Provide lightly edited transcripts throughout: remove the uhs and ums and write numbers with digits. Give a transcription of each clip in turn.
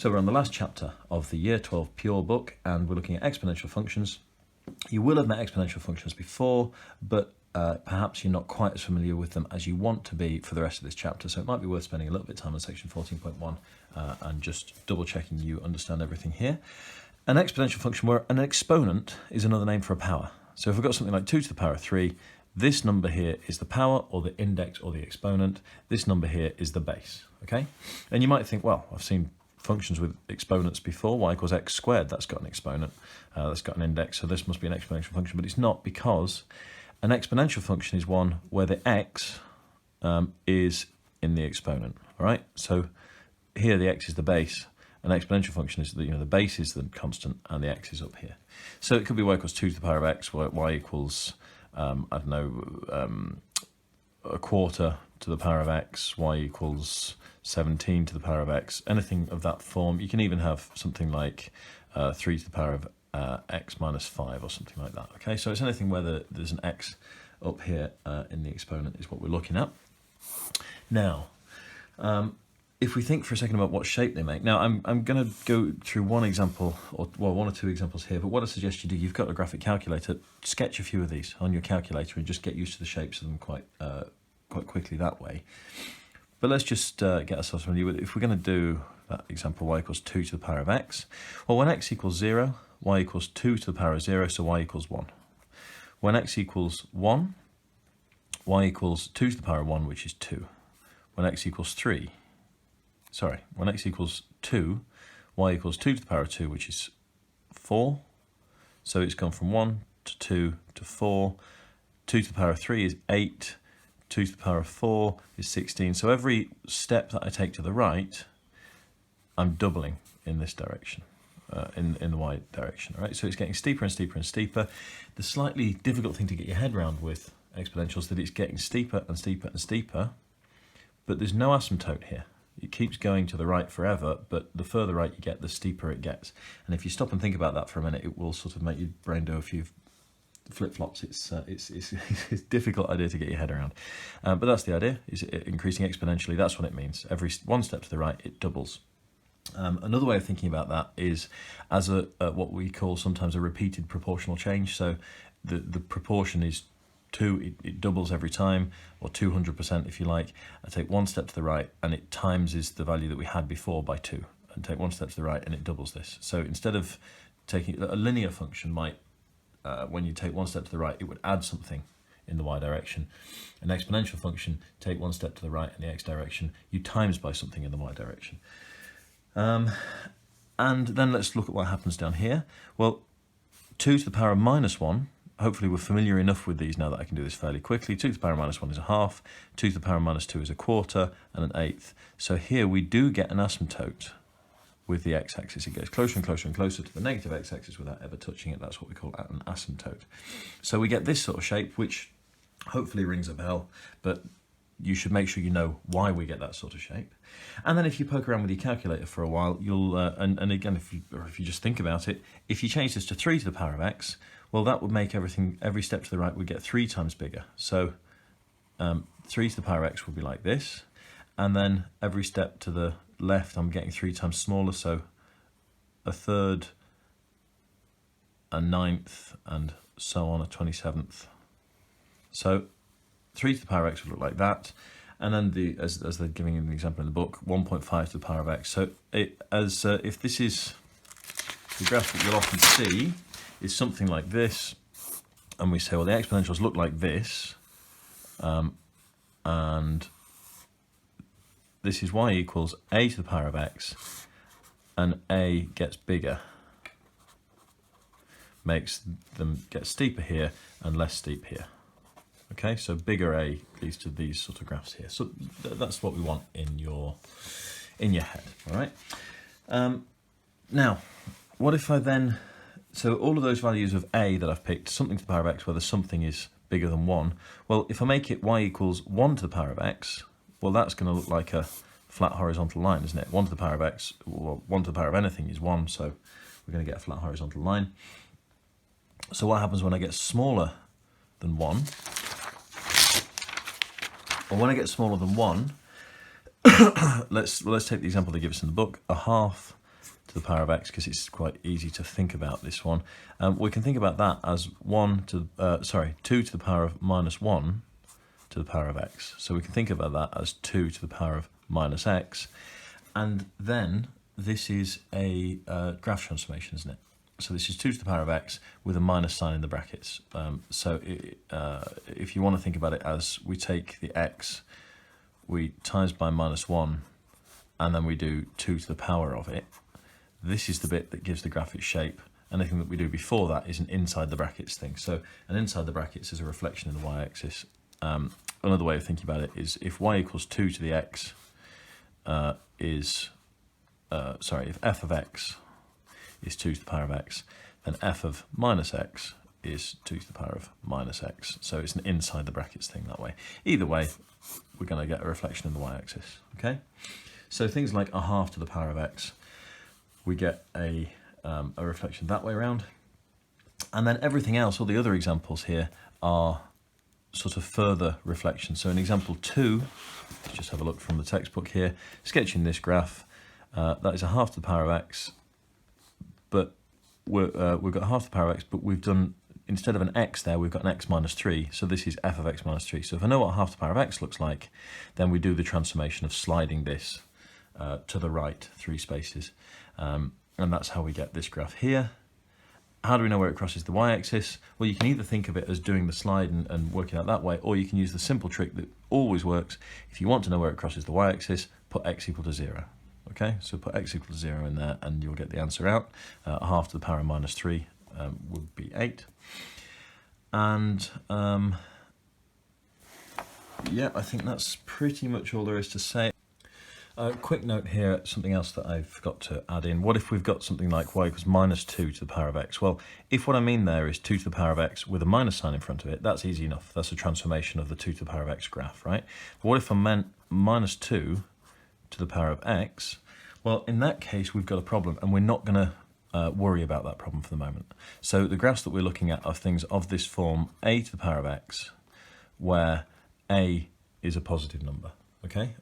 So we're on the last chapter of the Year 12 Pure book, and we're looking at exponential functions. You will have met exponential functions before, but perhaps you're not quite as familiar with them as you want to be for the rest of this chapter, so it might be worth spending a little bit of time on section 14.1 and just double checking you understand everything here. An exponential function where an exponent is another name for a power. So if we've got something like 2 to the power of 3, this number here is the power or the index or the exponent. This number here is the base, okay? And you might think, well, I've seen functions with exponents before. Y equals x squared, that's got an exponent, that's got an index, so this must be an exponential function, but it's not, because an exponential function is one where the x is in the exponent, all right? So here the x is the base. An exponential function is the base is the constant and the x is up here. So it could be y equals 2 to the power of x, y equals, I don't know, a quarter to the power of x, y equals 17 to the power of x, anything of that form. You can even have something like 3 to the power of x minus 5 or something like that. Okay, so it's anything where there's an x up here in the exponent is what we're looking at. Now, if we think for a second about what shape they make. Now, I'm going to go through one example, or well, one or two examples here, but what I suggest you do, you've got a graphic calculator, sketch a few of these on your calculator and just get used to the shapes of them quite quickly that way. But let's just get ourselves familiar with it. If we're going to do that example, y equals 2 to the power of x, well, when x equals 0, y equals 2 to the power of 0, so y equals 1. When x equals 1, y equals 2 to the power of 1, which is 2. When x equals 2, y equals 2 to the power of 2, which is 4. So it's gone from 1 to 2 to 4. 2 to the power of 3 is 8. 2 to the power of 4 is 16. So every step that I take to the right, I'm doubling in this direction, in the y direction. All right? So it's getting steeper and steeper and steeper. The slightly difficult thing to get your head around with exponentials is that it's getting steeper and steeper and steeper, but there's no asymptote here. It keeps going to the right forever, but the further right you get, the steeper it gets. And if you stop and think about that for a minute, it will sort of make your brain do a few flip-flops. It's a difficult idea to get your head around. But that's the idea, is it increasing exponentially. That's what it means. Every one step to the right, it doubles. Another way of thinking about that is as what we call sometimes a repeated proportional change. So the proportion is 2, it doubles every time, or 200% if you like. I take one step to the right and it times is the value that we had before by 2, and take one step to the right and it doubles this. So instead of taking a linear function might, when you take one step to the right, it would add something in the y direction. An exponential function, take one step to the right in the x direction, you times by something in the y direction. And then let's look at what happens down here. Well, 2 to the power of minus 1, hopefully we're familiar enough with these now that I can do this fairly quickly. 2 to the power of minus 1 is a half, 2 to the power of minus 2 is a quarter, and an eighth. So here we do get an asymptote with the x-axis. It gets closer and closer and closer to the negative x-axis without ever touching it. That's what we call an asymptote. So we get this sort of shape, which hopefully rings a bell, but you should make sure you know why we get that sort of shape. And then if you poke around with your calculator for a while, you'll, and again, if you just think about it, if you change this to 3 to the power of x, well, that would make every step to the right would get 3 times bigger. So 3 to the power of x would be like this. And then every step to the left, I'm getting 3 times smaller. So a third, a ninth, and so on, a 27th. So 3 to the power of x would look like that. And then as they're giving an example in the book, 1.5 to the power of x. So if this is the graph that you'll often see, is something like this, and we say, well, the exponentials look like this, and this is y equals a to the power of x, and a gets bigger, makes them get steeper here and less steep here. Okay, so bigger a leads to these sort of graphs here. So that's what we want in your head, all right? Now, what if I then, so all of those values of a that I've picked, something to the power of x, whether something is bigger than 1, well, if I make it y equals 1 to the power of x, well, that's going to look like a flat horizontal line, isn't it? 1 to the power of x, well, 1 to the power of anything is 1, so we're going to get a flat horizontal line. So what happens when I get smaller than 1? Well, when I get smaller than 1, let's take the example they give us in the book. A half to the power of x, because it's quite easy to think about this one. We can think about that as 2 to the power of minus 1 to the power of x. So we can think about that as 2 to the power of minus x. And then this is a graph transformation, isn't it? So this is 2 to the power of x with a minus sign in the brackets. If you want to think about it as we take the x, we times by minus 1, and then we do 2 to the power of it. This is the bit that gives the graph its shape. Anything that we do before that is an inside the brackets thing. So an inside the brackets is a reflection in the y-axis. Another way of thinking about it is if y equals 2 to the x if f of x is 2 to the power of x, then f of minus x is 2 to the power of minus x. So it's an inside the brackets thing that way. Either way, we're going to get a reflection in the y-axis, okay? So things like a half to the power of x, we get a reflection that way around. And then everything else, all the other examples here, are sort of further reflections. So in example 2, let's just have a look from the textbook here, sketching this graph, that is a half to the power of x, but we've got a half to the power of x, but we've done, instead of an x there, we've got an x minus 3, so this is f of x minus 3. So if I know what half to the power of x looks like, then we do the transformation of sliding this to the right 3 spaces. And that's how we get this graph here. How do we know where it crosses the y-axis? Well, you can either think of it as doing the slide and working out that way, or you can use the simple trick that always works. If you want to know where it crosses the y-axis, put x equal to 0. Okay, so put x equal to 0 in there and you'll get the answer out. A half to the power of minus 3 would be 8. And yeah, I think that's pretty much all there is to say. Quick note here, something else that I've got to add in. What if we've got something like y equals minus 2 to the power of x? Well, if what I mean there is 2 to the power of x with a minus sign in front of it, that's easy enough. That's a transformation of the 2 to the power of x graph, right? But what if I meant minus 2 to the power of x? Well, in that case, we've got a problem, and we're not going to worry about that problem for the moment. So the graphs that we're looking at are things of this form, a to the power of x, where a is a positive number. Okay,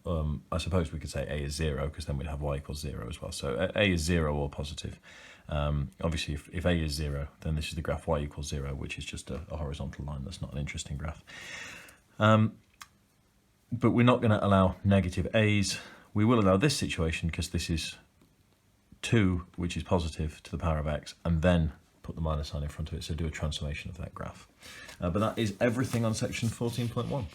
I suppose we could say a is 0, because then we'd have y equals 0 as well. So a is 0 or positive. Obviously, if a is 0, then this is the graph y equals 0, which is just a horizontal line. That's not an interesting graph. But we're not going to allow negative a's. We will allow this situation because this is 2, which is positive to the power of x, and then put the minus sign in front of it. So do a transformation of that graph. But that is everything on section 14.1.